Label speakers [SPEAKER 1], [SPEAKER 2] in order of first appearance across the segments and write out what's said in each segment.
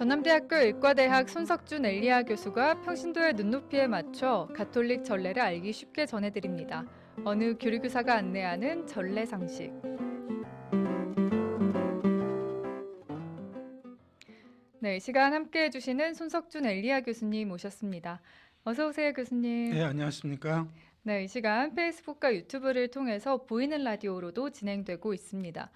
[SPEAKER 1] 전남대학교 의과대학 손석준 엘리야 교수가 평신도의 눈높이에 맞춰 가톨릭 전례를 알기 쉽게 전해드립니다. 어느 교리교사가 안내하는 전례 상식. 네, 이 시간 함께해 주시는 손석준 엘리야 교수님 모셨습니다. 어서 오세요, 교수님.
[SPEAKER 2] 네, 안녕하십니까?
[SPEAKER 1] 네, 이 시간 페이스북과 유튜브를 통해서 보이는 라디오로도 진행되고 있습니다.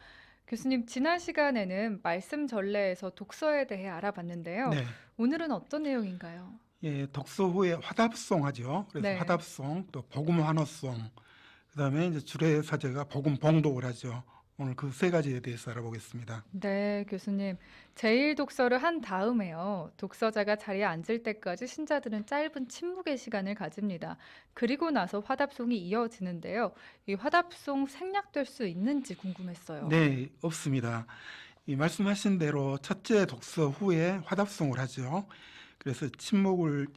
[SPEAKER 1] 교수님, 지난 시간에는 말씀 전례에서 독서에 대해 알아봤는데요.
[SPEAKER 2] 네,
[SPEAKER 1] 오늘은 어떤 내용인가요?
[SPEAKER 2] 예, 독서 후에 화답송하죠. 그래서
[SPEAKER 1] 네.
[SPEAKER 2] 화답송, 또 복음 환호송, 그다음에 이제 주례 사제가 복음 봉독을 하죠. 오늘 그 세 가지에 대해서 알아보겠습니다.
[SPEAKER 1] 네, 교수님. 제일 독서를 한 다음에요. 독서자가 자리에 앉을 때까지 신자들은 짧은 침묵의 시간을 가집니다. 그리고 나서 화답송이 이어지는데요. 이 화답송 생략될 수 있는지 궁금했어요.
[SPEAKER 2] 네, 없습니다. 이 말씀하신 대로 첫째 독서 후에 화답송을 하죠. 그래서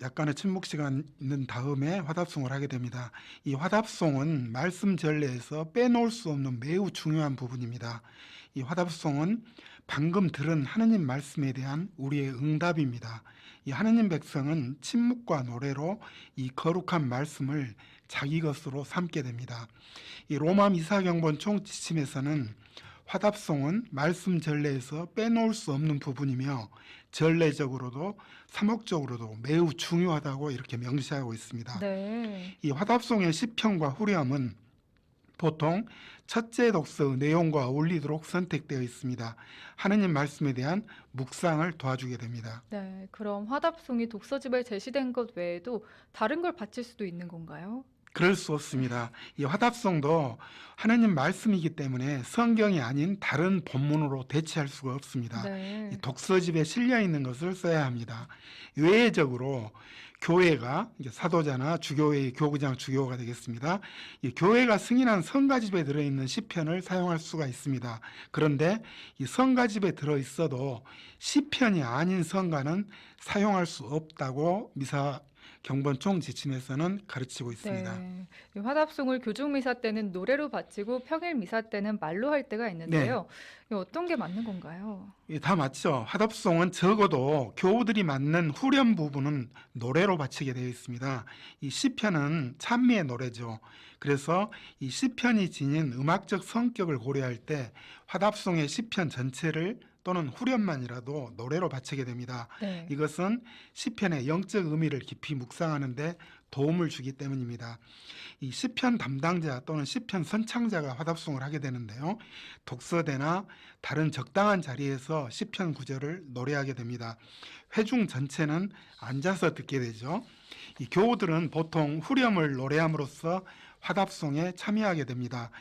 [SPEAKER 2] 약간의 침묵 시간 있는 다음에 화답송을 하게 됩니다. 이 화답송은 말씀 전례에서 빼놓을 수 없는 매우 중요한 부분입니다. 이 화답송은 방금 들은 하느님 말씀에 대한 우리의 응답입니다. 이 하느님 백성은 침묵과 노래로 이 거룩한 말씀을 자기 것으로 삼게 됩니다. 이 로마 미사경본 총지침에서는 화답송은 말씀 전례에서 빼놓을 수 없는 부분이며 전례적으로도 사목적으로도 매우 중요하다고 이렇게 명시하고 있습니다.
[SPEAKER 1] 네.
[SPEAKER 2] 이 화답송의 시편과 후렴은 보통 첫째 독서의 내용과 어울리도록 선택되어 있습니다. 하느님 말씀에 대한 묵상을 도와주게 됩니다.
[SPEAKER 1] 네, 그럼 화답송이 독서집에 제시된 것 외에도 다른 걸 바칠 수도 있는 건가요?
[SPEAKER 2] 그럴 수 없습니다. 이 화답송도 하느님 말씀이기 때문에 성경이 아닌 다른 본문으로 대체할 수가 없습니다.
[SPEAKER 1] 네.
[SPEAKER 2] 이 독서집에 실려 있는 것을 써야 합니다. 외회적으로 교회가 이제 사도자나 주교회의 교구장 주교가 되겠습니다. 이 교회가 승인한 성가집에 들어있는 시편을 사용할 수가 있습니다. 그런데 이 성가집에 들어 있어도 시편이 아닌 성가는 사용할 수 없다고 미사 경본 총지침에서는 가르치고 있습니다.
[SPEAKER 1] 네. 이 화답송을 교중 미사 때는 노래로 바치고 평일 미사 때는 말로 할 때가
[SPEAKER 2] 네,
[SPEAKER 1] 있는데요. 이 어떤 게 맞는 건가요?
[SPEAKER 2] 다 맞죠. 화답송은 적어도 교우들이 맞는 후렴 부분은 노래로 바치게 되어 있습니다. 이 시편은 찬미의 노래죠. 그래서 이 시편이 지닌 음악적 성격을 고려할 때 화답송의 시편 전체를 또는 후렴만이라도 노래로 바치게 됩니다.
[SPEAKER 1] 네.
[SPEAKER 2] 이것은 시편의 영적 의미를 깊이 묵상하는 데 도움을 주기 때문입니다. 이 시편 담당자 또는 시편 선창자가 화답송을 하게 되는데요. 독서대나 다른 적당한 자리에서 시편 구절을 노래하게 됩니다. 회중 전체는 앉아서 듣게 되죠. 이 교우들은 보통 후렴을 노래함으로써 화답송에 참여하게 됩니다.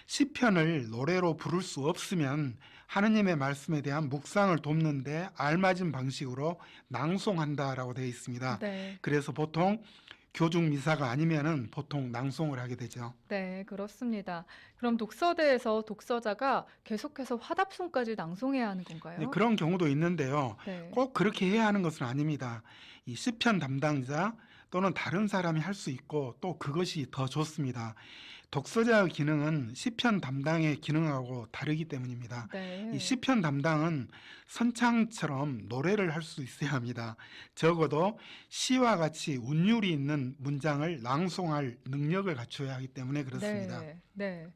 [SPEAKER 2] 시편을 노래로 부를 수 없으면 하느님의 말씀에 대한 묵상을 돕는데 알맞은 방식으로 낭송한다라고 되어 있습니다.
[SPEAKER 1] 네.
[SPEAKER 2] 그래서 보통 교중 미사가 아니면은 보통 낭송을 하게 되죠.
[SPEAKER 1] 네, 그렇습니다. 그럼 독서대에서 독서자가 계속해서 화답송까지 낭송해야 하는
[SPEAKER 2] 네,
[SPEAKER 1] 건가요?
[SPEAKER 2] 그런 경우도 있는데요.
[SPEAKER 1] 네.
[SPEAKER 2] 꼭 그렇게 해야 하는 것은 아닙니다. 이 시편 담당자 또는 다른 사람이 할 수 있고 또 그것이 더 좋습니다. 독서자의 기능은 시편 담당의 기능하고 다르기 때문입니다. 이
[SPEAKER 1] 네.
[SPEAKER 2] 시편 담당은 선창처럼 노래를 할 수 있어야 합니다. 적어도 시와 같이 운율이 있는 문장을 낭송할 능력을 갖춰야 하기 때문에 그렇습니다.
[SPEAKER 1] 네. 네.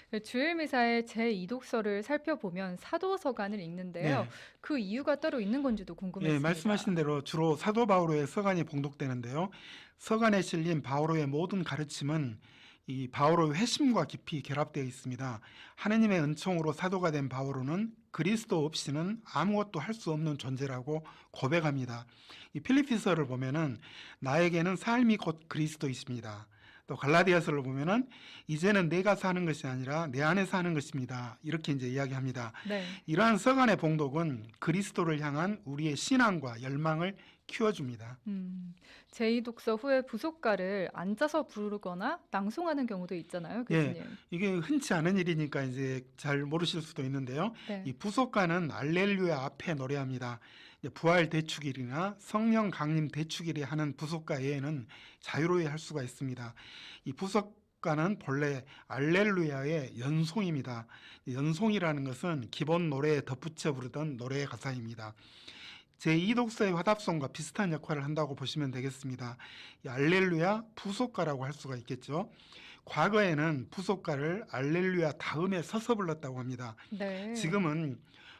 [SPEAKER 1] 그 주일 미사의 제2독서를 살펴보면 사도서간을 읽는데요.
[SPEAKER 2] 네.
[SPEAKER 1] 그 이유가 따로 있는 건지도
[SPEAKER 2] 예,
[SPEAKER 1] 궁금했습니다.
[SPEAKER 2] 말씀하신 대로 주로 사도 바오로의 서간이 봉독되는데요. 서간에 실린 바오로의 모든 가르침은 이 바오로의 회심과 깊이 결합되어 있습니다. 하느님의 은총으로 사도가 된 바오로는 그리스도 없이는 아무것도 할 수 없는 존재라고 고백합니다. 이 필리피서를 보면은 나에게는 삶이 곧 그리스도이십니다. 또 갈라디아서를 보면은 이제는 내가 사는 것이 아니라 내 안에 사는 것입니다. 이렇게 이제 이야기합니다.
[SPEAKER 1] 네.
[SPEAKER 2] 이러한 서간의 봉독은 그리스도를 향한 우리의 신앙과 열망을 키워줍니다.
[SPEAKER 1] 제2독서 후에 부속가를 앉아서 부르거나 낭송하는 경우도 있잖아요,
[SPEAKER 2] 예,
[SPEAKER 1] 교수님.
[SPEAKER 2] 이게 흔치 않은 일이니까 이제 잘 모르실 수도 있는데요.
[SPEAKER 1] 네.
[SPEAKER 2] 이 부속가는 알렐루야 앞에 노래합니다. 이제 부활 대축일이나 성령 강림 대축일에 하는 부속가 외에는 자유로이 할 수가 있습니다. 이 부속가는 본래 알렐루야의 연송입니다. 연송이라는 것은 기본 노래에 덧붙여 부르던 노래의 가사입니다. 제2독서의 화답송과 비슷한 역할을 한다고 보시면 되겠습니다. 이 알렐루야 부속가라고 할 수가 있겠죠. 과거에는 부속가를 알렐루야 다음에 서서 불렀다고 합니다.
[SPEAKER 1] 네.
[SPEAKER 2] 지금은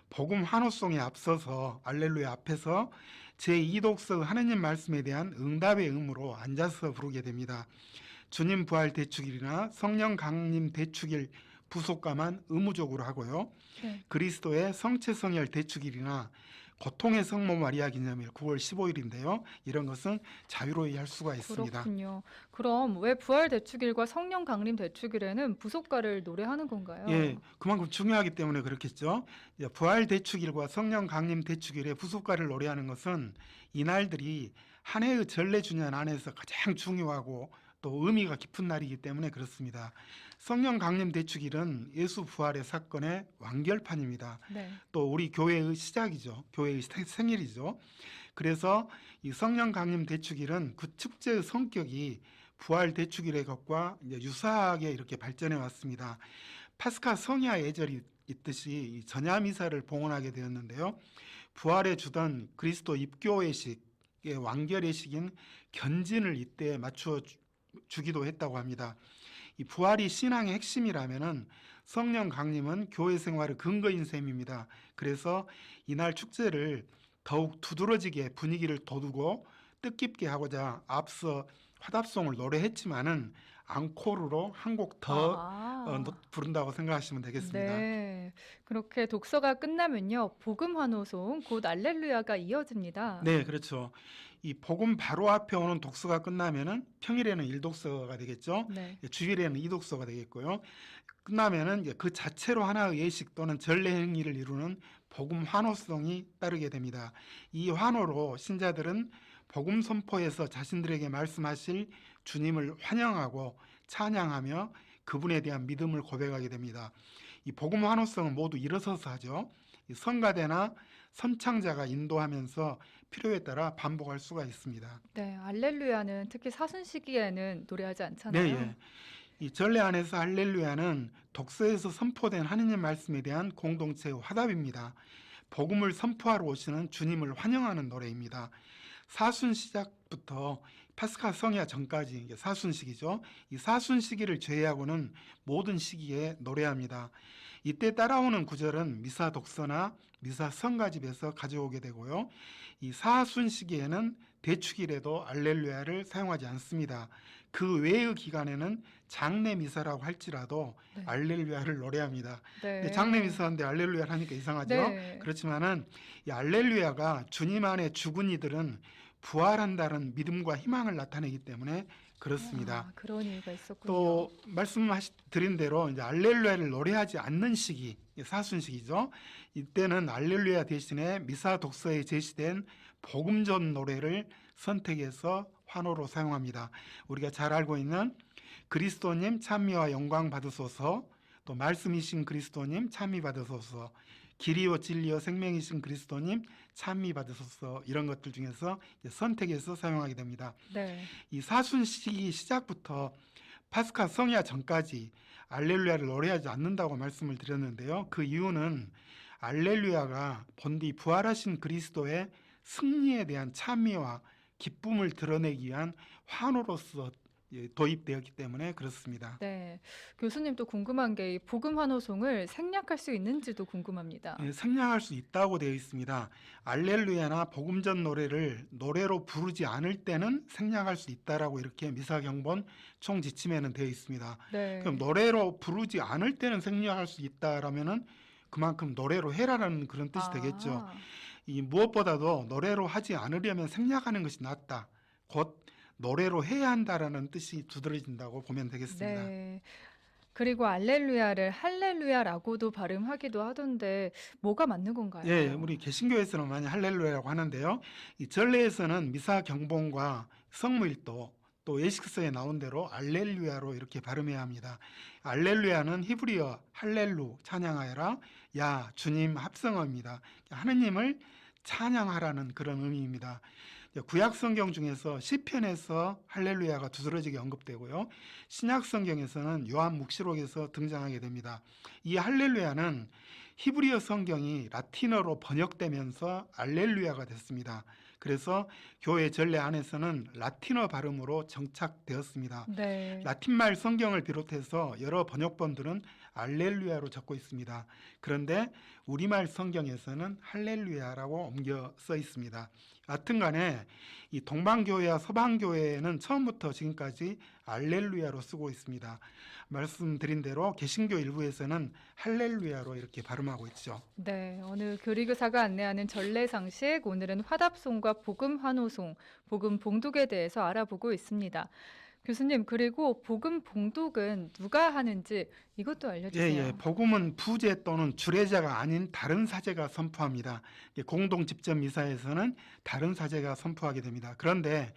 [SPEAKER 2] 복음 환호송에 앞서서 알렐루야 앞에서 제2독서 하느님 말씀에 대한 응답의 의무로 앉아서 부르게 됩니다. 주님 부활 대축일이나 성령 강림 대축일 부속가만 의무적으로 하고요.
[SPEAKER 1] 네.
[SPEAKER 2] 그리스도의 성체 성혈 대축일이나 고통의 성모 마리아 기념일 9월 15일인데요. 이런 것은 자유로이 할 수가 있습니다.
[SPEAKER 1] 그렇군요. 그럼 왜 부활 대축일과 성령 강림 대축일에는 부속가를 노래하는 건가요?
[SPEAKER 2] 예, 그만큼 중요하기 때문에 그렇겠죠. 부활 대축일과 성령 강림 대축일에 부속가를 노래하는 것은 이날들이 한 해의 전례 주년 안에서 가장 중요하고 또 의미가 깊은 날이기 때문에 그렇습니다. 성령 강림 대축일은 예수 부활의 사건의 완결판입니다.
[SPEAKER 1] 네.
[SPEAKER 2] 또 우리 교회의 시작이죠. 교회의 생일이죠. 그래서 이 성령 강림 대축일은 그 축제의 성격이 부활 대축일의 것과 이제 유사하게 이렇게 발전해 왔습니다. 파스카 성야 예절이 있듯이 이 전야 미사를 봉헌하게 되었는데요. 부활에 주던 그리스도 입교의식의 완결의식인 견진을 이때 맞추어 주기도 했다고 합니다. 이 부활이 신앙의 핵심이라면은 성령 강림은 교회 생활의 근거인 셈입니다. 그래서 이날 축제를 더욱 두드러지게 분위기를 돋우고 뜻깊게 하고자 앞서 화답송을 노래했지만은 앙코르로 한 곡 더
[SPEAKER 1] 아.
[SPEAKER 2] 부른다고 생각하시면 되겠습니다.
[SPEAKER 1] 네. 그렇게 독서가 끝나면요. 복음 환호송 곧 알렐루야가 이어집니다.
[SPEAKER 2] 네, 그렇죠. 이 복음 바로 앞에 오는 독서가 끝나면은 평일에는 1독서가 되겠죠.
[SPEAKER 1] 네.
[SPEAKER 2] 주일에는 2독서가 되겠고요. 끝나면은 이제 그 자체로 하나의 예식 또는 전례 행위를 이루는 복음 환호성이 따르게 됩니다. 이 환호로 신자들은 복음 선포에서 자신들에게 말씀하실 주님을 환영하고 찬양하며 그분에 대한 믿음을 고백하게 됩니다. 이 복음 환호성은 모두 일어서서 하죠. 이 성가대나 선창자가 인도하면서 필요에 따라 반복할 수가 있습니다.
[SPEAKER 1] 네. 알렐루야는 특히 사순 시기에는 노래하지
[SPEAKER 2] 네,
[SPEAKER 1] 않잖아요.
[SPEAKER 2] 예. 이 전례 안에서 할렐루야는 독서에서 선포된 하느님 말씀에 대한 공동체의 화답입니다. 복음을 선포하러 오시는 주님을 환영하는 노래입니다. 사순 시작부터 파스카 성야 전까지 이게 사순식이죠. 이 사순시기를 제외하고는 모든 시기에 노래합니다. 이때 따라오는 구절은 미사 독서나 미사 성가집에서 가져오게 되고요. 이 사순시기에는 대축일에도 알렐루야를 사용하지 않습니다. 그 외의 기간에는 장례 미사라고 할지라도
[SPEAKER 1] 네.
[SPEAKER 2] 알렐루야를 노래합니다. 근데
[SPEAKER 1] 네.
[SPEAKER 2] 장례 미사인데 알렐루야를 하니까 이상하죠?
[SPEAKER 1] 네.
[SPEAKER 2] 그렇지만은 이 알렐루야가 주님 안에 죽은 이들은 부활한다는 믿음과 희망을 나타내기 때문에 그렇습니다.
[SPEAKER 1] 아, 그런 이유가 있었군요.
[SPEAKER 2] 또 말씀드린 대로 이제 알렐루야를 노래하지 않는 시기, 사순식이죠. 이때는 알렐루야 대신에 미사 독서에 제시된 복음전 노래를 선택해서 환호로 사용합니다. 우리가 잘 알고 있는 그리스도님 찬미와 영광 받으소서, 또 말씀이신 그리스도님 찬미 받으소서, 길이요 진리요 생명이신 그리스도님 찬미 받으소서, 이런 것들 중에서 선택해서 사용하게 됩니다.
[SPEAKER 1] 네.
[SPEAKER 2] 이 사순시기 시작부터 파스카 성야 전까지 알렐루야를 노래하지 않는다고 말씀을 드렸는데요. 그 이유는 알렐루야가 본디 부활하신 그리스도의 승리에 대한 찬미와 기쁨을 드러내기 위한 환호로서 도입되었기 때문에 그렇습니다.
[SPEAKER 1] 네. 교수님도 궁금한 게 이 복음 환호송을 생략할 수 있는지도 궁금합니다.
[SPEAKER 2] 생략할 수 있다고 되어 있습니다. 알렐루야나 복음전 노래를 노래로 부르지 않을 때는 생략할 수 있다라고 이렇게 미사경본 총지침에는 되어 있습니다.
[SPEAKER 1] 네.
[SPEAKER 2] 그럼 노래로 부르지 않을 때는 생략할 수 있다라면은 그만큼 노래로 해라라는 그런 뜻이 되겠죠.
[SPEAKER 1] 아.
[SPEAKER 2] 이 무엇보다도 노래로 하지 않으려면 생략하는 것이 낫다. 곧 노래로 해야 한다라는 뜻이 두드러진다고 보면 되겠습니다.
[SPEAKER 1] 네. 그리고 알렐루야를 할렐루야라고도 발음하기도 하던데 뭐가 맞는 건가요?
[SPEAKER 2] 예, 우리 개신교에서는 많이 할렐루야라고 하는데요. 이 전례에서는 미사 경본과 성무일도 또 예식서에 나온 대로 알렐루야로 이렇게 발음해야 합니다. 알렐루야는 히브리어 할렐루 찬양하여라, 야 주님 합성어입니다. 하느님을 찬양하라는 그런 의미입니다. 구약 성경 중에서 시편에서 할렐루야가 두드러지게 언급되고요. 신약 성경에서는 요한 묵시록에서 등장하게 됩니다. 이 할렐루야는 히브리어 성경이 라틴어로 번역되면서 알렐루야가 됐습니다. 그래서 교회 전례 안에서는 라틴어 발음으로 정착되었습니다.
[SPEAKER 1] 네.
[SPEAKER 2] 라틴말 성경을 비롯해서 여러 번역본들은 알렐루야로 적고 있습니다. 그런데 우리말 성경에서는 할렐루야라고 옮겨 써 있습니다. 여하튼간에 이 동방교회와 서방교회는 처음부터 지금까지 알렐루야로 쓰고 있습니다. 말씀드린 대로 개신교 일부에서는 할렐루야로 이렇게 발음하고 있죠.
[SPEAKER 1] 네, 오늘 교리교사가 안내하는 전례상식, 오늘은 화답송과 복음 환호송, 복음 봉독에 대해서 알아보고 있습니다. 교수님, 그리고 복음 봉독은 누가 하는지 이것도 알려주세요.
[SPEAKER 2] 복음은 부제 또는 주례자가 아닌 다른 사제가 선포합니다. 공동 집전 미사에서는 다른 사제가 선포하게 됩니다. 그런데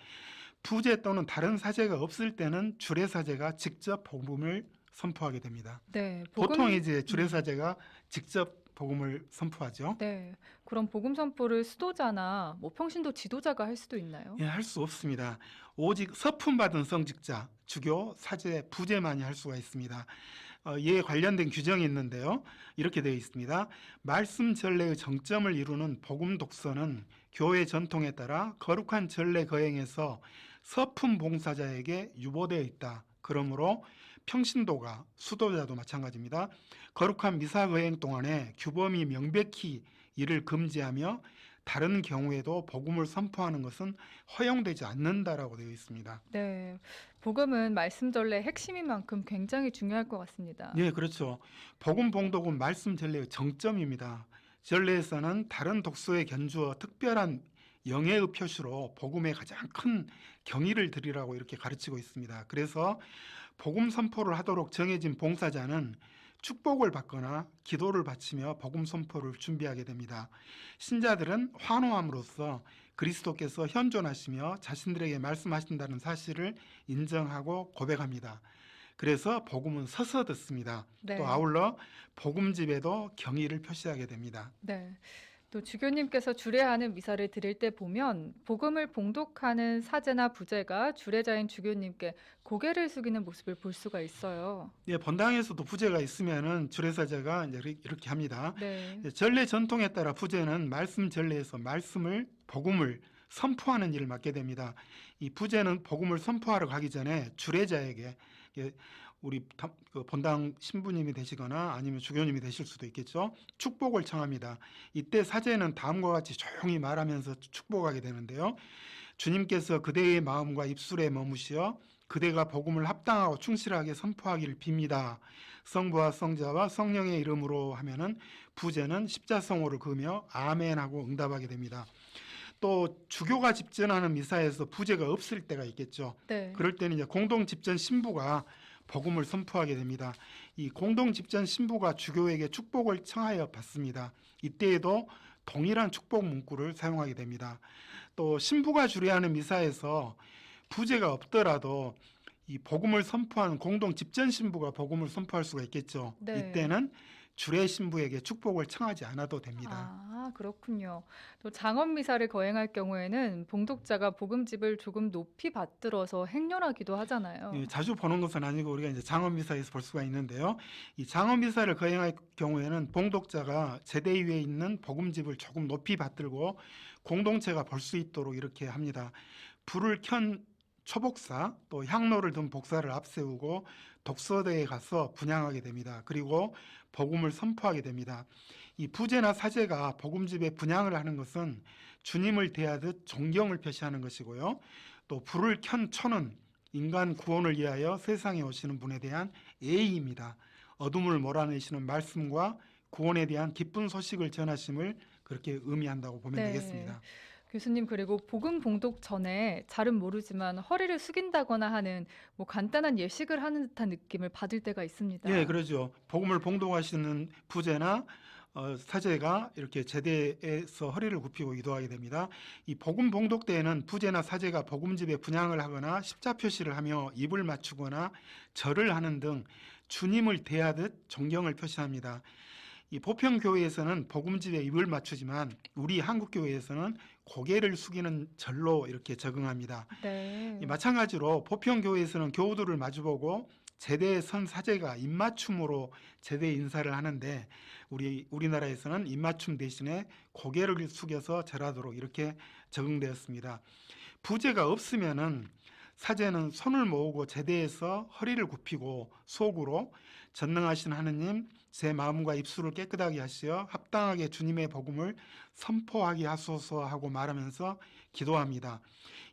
[SPEAKER 2] 부제 또는 다른 사제가 없을 때는 주례 사제가 직접 복음을 선포하게 됩니다.
[SPEAKER 1] 네,
[SPEAKER 2] 보통 이제 주례 사제가 직접 복음을 선포하죠.
[SPEAKER 1] 네, 그럼 복음 선포를 수도자나 뭐 평신도 지도자가 할 수도 있나요?
[SPEAKER 2] 할 수 없습니다. 오직 서품 받은 성직자, 주교, 사제, 부제만이 할 수가 있습니다. 이에 관련된 규정이 있는데요. 이렇게 되어 있습니다. 말씀 전례의 정점을 이루는 복음 독서는 교회 전통에 따라 거룩한 전례 거행에서 서품 봉사자에게 유보되어 있다. 그러므로 평신도가 수도자도 마찬가지입니다. 거룩한 미사 거행 동안에 규범이 명백히 이를 금지하며 다른 경우에도 복음을 선포하는 것은 허용되지 않는다라고 되어 있습니다.
[SPEAKER 1] 네, 복음은 말씀 전례의 핵심인 만큼 굉장히 중요할 것 같습니다.
[SPEAKER 2] 네, 그렇죠. 복음 봉독은 말씀 전례의 정점입니다. 전례에서는 다른 독서에 견주어 특별한 영예의 표시로 복음에 가장 큰 경의를 드리라고 이렇게 가르치고 있습니다. 그래서 복음 선포를 하도록 정해진 봉사자는 축복을 받거나 기도를 바치며 복음 선포를 준비하게 됩니다. 신자들은 환호함으로써 그리스도께서 현존하시며 자신들에게 말씀하신다는 사실을 인정하고 고백합니다. 그래서 복음은 서서 듣습니다.
[SPEAKER 1] 네.
[SPEAKER 2] 또 아울러 복음집에도 경의를 표시하게 됩니다.
[SPEAKER 1] 네. 또 주교님께서 주례하는 미사를 드릴 때 보면 복음을 봉독하는 사제나 부제가 주례자인 주교님께 고개를 숙이는 모습을 볼 수가 있어요.
[SPEAKER 2] 본당에서도 부제가 있으면은 주례사제가 이렇게 합니다.
[SPEAKER 1] 네.
[SPEAKER 2] 전례 전통에 따라 부제는 말씀 전례에서 복음을 선포하는 일을 맡게 됩니다. 이 부제는 복음을 선포하러 가기 전에 주례자에게 우리 본당 신부님이 되시거나 아니면 주교님이 되실 수도 있겠죠. 축복을 청합니다. 이때 사제는 다음과 같이 조용히 말하면서 축복하게 되는데요. 주님께서 그대의 마음과 입술에 머무시어 그대가 복음을 합당하고 충실하게 선포하기를 빕니다. 성부와 성자와 성령의 이름으로 하면은 부제는 십자성호를 그으며 아멘하고 응답하게 됩니다. 또 주교가 집전하는 미사에서 부제가 없을 때가 있겠죠.
[SPEAKER 1] 네.
[SPEAKER 2] 그럴 때는 이제 공동 집전 신부가 복음을 선포하게 됩니다. 이 공동 집전 신부가 주교에게 축복을 청하여 받습니다. 이때에도 동일한 축복 문구를 사용하게 됩니다. 또 신부가 주례하는 미사에서 부제가 없더라도 이 복음을 선포하는 공동 집전 신부가 복음을 선포할 수가 있겠죠.
[SPEAKER 1] 네.
[SPEAKER 2] 이때는 주례 신부에게 축복을 청하지 않아도 됩니다.
[SPEAKER 1] 아, 그렇군요. 또 장엄 미사를 거행할 경우에는 봉독자가 복음집을 조금 높이 받들어서 행렬하기도 하잖아요.
[SPEAKER 2] 자주 보는 것은 아니고 우리가 이제 장엄 미사에서 볼 수가 있는데요. 이 장엄 미사를 거행할 경우에는 봉독자가 제대 위에 있는 복음집을 조금 높이 받들고 공동체가 볼 수 있도록 이렇게 합니다. 불을 켠 초복사 또 향로를 든 복사를 앞세우고 독서대에 가서 분향하게 됩니다. 그리고 복음을 선포하게 됩니다. 이 부제나 사제가 복음집에 분향을 하는 것은 주님을 대하듯 존경을 표시하는 것이고요. 또 불을 켠 초는 인간 구원을 위하여 세상에 오시는 분에 대한 예의입니다. 어둠을 몰아내시는 말씀과 구원에 대한 기쁜 소식을 전하심을 그렇게 의미한다고 보면
[SPEAKER 1] 네.
[SPEAKER 2] 되겠습니다.
[SPEAKER 1] 교수님, 그리고 복음 봉독 전에 잘은 모르지만 허리를 숙인다거나 하는 뭐 간단한 예식을 하는 듯한 느낌을 받을 때가 있습니다.
[SPEAKER 2] 예, 그러죠. 복음을 봉독하시는 부제나 사제가 이렇게 제대에서 허리를 굽히고 기도하게 됩니다. 이 복음 봉독 때에는 부제나 사제가 복음집에 분향을 하거나 십자 표시를 하며 입을 맞추거나 절을 하는 등 주님을 대하듯 존경을 표시합니다. 이 보편 교회에서는 복음집에 입을 맞추지만 우리 한국 교회에서는 고개를 숙이는 절로 이렇게 적응합니다. 이
[SPEAKER 1] 네.
[SPEAKER 2] 마찬가지로 보편 교회에서는 교우들을 마주보고 제대에 선 사제가 입맞춤으로 제대 인사를 하는데 우리나라에서는 입맞춤 대신에 고개를 숙여서 절하도록 이렇게 적응되었습니다. 부제가 없으면은 사제는 손을 모으고 제대에서 허리를 굽히고 속으로 전능하신 하느님 제 마음과 입술을 깨끗하게 하시어 합당하게 주님의 복음을 선포하게 하소서 하고 말하면서 기도합니다.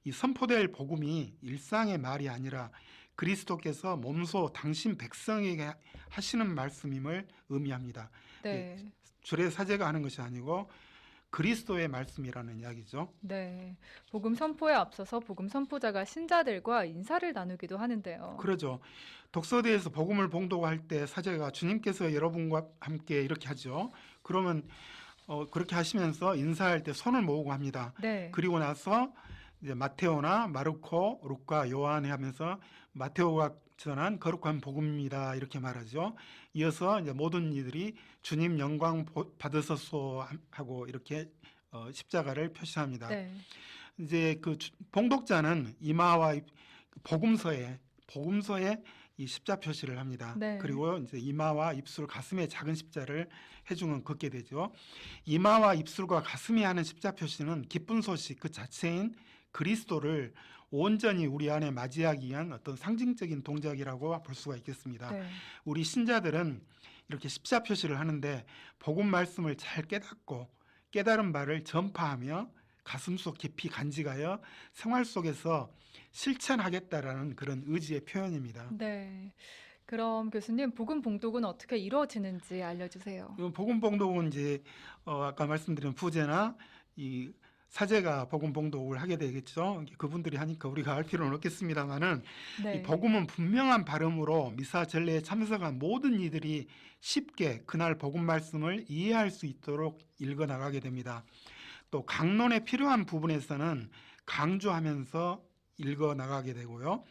[SPEAKER 2] 이 선포될 복음이 일상의 말이 아니라 그리스도께서 몸소 당신 백성에게 하시는 말씀임을 의미합니다.
[SPEAKER 1] 네.
[SPEAKER 2] 주례 사제가 하는 것이 아니고 그리스도의 말씀이라는 이야기죠.
[SPEAKER 1] 네. 복음 선포에 앞서서 복음 선포자가 신자들과 인사를 나누기도 하는데요.
[SPEAKER 2] 그러죠. 독서대에서 복음을 봉독할 때 사제가 주님께서 여러분과 함께 이렇게 하죠. 그러면 그렇게 하시면서 인사할 때 손을 모으고 합니다.
[SPEAKER 1] 네.
[SPEAKER 2] 그리고 나서 이제 마테오나 마르코, 루카, 요한에 하면서 마테오가 전한 거룩한 복음입니다. 이렇게 말하죠. 이어서 이제 모든 이들이 주님 영광 받으소서 하고 이렇게 십자가를 표시합니다.
[SPEAKER 1] 네.
[SPEAKER 2] 이제 그 봉독자는 이마와 복음서에 이 십자 표시를 합니다.
[SPEAKER 1] 네.
[SPEAKER 2] 그리고 이제 이마와 입술, 가슴에 작은 십자를 해주는 걷게 되죠. 이마와 입술과 가슴에 하는 십자 표시는 기쁜 소식 그 자체인 그리스도를 온전히 우리 안에 맞이하기 위한 어떤 상징적인 동작이라고 볼 수가 있겠습니다.
[SPEAKER 1] 네.
[SPEAKER 2] 우리 신자들은 이렇게 십자 표시를 하는데 복음 말씀을 잘 깨닫고 깨달은 바를 전파하며 가슴속 깊이 간직하여 생활 속에서 실천하겠다라는 그런 의지의 표현입니다.
[SPEAKER 1] 네. 그럼 교수님, 복음 봉독은 어떻게 이루어지는지 알려주세요.
[SPEAKER 2] 복음 봉독은 이제 아까 말씀드린 부제나 이 사제가 복음 봉독을 하게 되겠죠. 그분들이 하니까 우리가 알 필요는 없겠습니다만은 이
[SPEAKER 1] 네.
[SPEAKER 2] 복음은 분명한 발음으로 미사 전례에 참석한 모든 이들이 쉽게 그날 복음 말씀을 이해할 수 있도록 읽어 나가게 됩니다. 또 강론에 필요한 부분에서는 강조하면서 읽어 나가게 되고요.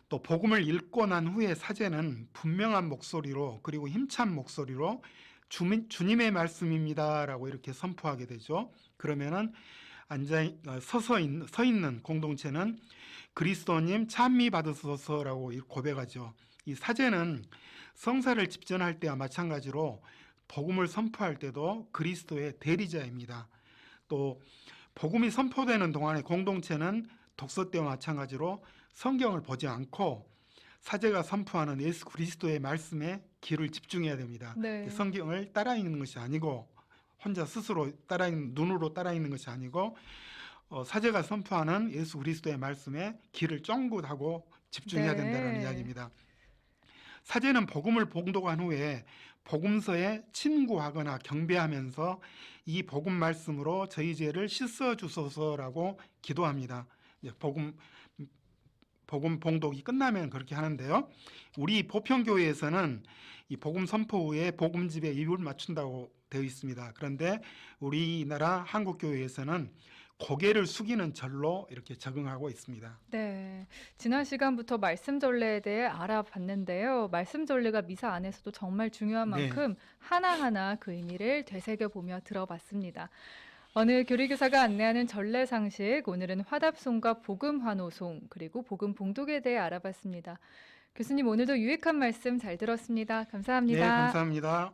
[SPEAKER 2] 또 복음을 읽고 난 후에 사제는 분명한 목소리로 그리고 힘찬 목소리로 주님의 말씀입니다라고 이렇게 선포하게 되죠. 그러면은 서 있는 공동체는 그리스도님 찬미 받으소서라고 고백하죠. 이 사제는 성사를 집전할 때와 마찬가지로 복음을 선포할 때도 그리스도의 대리자입니다. 또 복음이 선포되는 동안에 공동체는 독서 때와 마찬가지로 성경을 보지 않고 사제가 선포하는 예수 그리스도의 말씀에 귀를 집중해야 됩니다.
[SPEAKER 1] 네.
[SPEAKER 2] 성경을 따라 읽는 것이 아니고 혼자 스스로 눈으로 따라 읽는 것이 아니고 사제가 선포하는 예수 그리스도의 말씀에 귀를 쫑긋하고 집중해야
[SPEAKER 1] 네.
[SPEAKER 2] 된다는 이야기입니다. 사제는 복음을 봉독한 후에 복음서에 친구하거나 경배하면서 이 복음 말씀으로 저희 죄를 씻어 주소서라고 기도합니다. 이제 복음 봉독이 끝나면 그렇게 하는데요. 우리 보편교회에서는 이 복음 선포 후에 복음집에 입을 맞춘다고 되어 있습니다. 그런데 우리나라 한국교회에서는 고개를 숙이는 절로 이렇게 적응하고 있습니다.
[SPEAKER 1] 네. 지난 시간부터 말씀 전례에 대해 알아봤는데요. 말씀 전례가 미사 안에서도 정말 중요한
[SPEAKER 2] 네.
[SPEAKER 1] 만큼 하나하나 그 의미를 되새겨보며 들어봤습니다. 오늘 교리교사가 안내하는 전례 상식, 오늘은 화답송과 복음 환호송, 그리고 복음 봉독에 대해 알아봤습니다. 교수님, 오늘도 유익한 말씀 잘 들었습니다.
[SPEAKER 2] 네,
[SPEAKER 1] 감사합니다.
[SPEAKER 2] 감사합니다.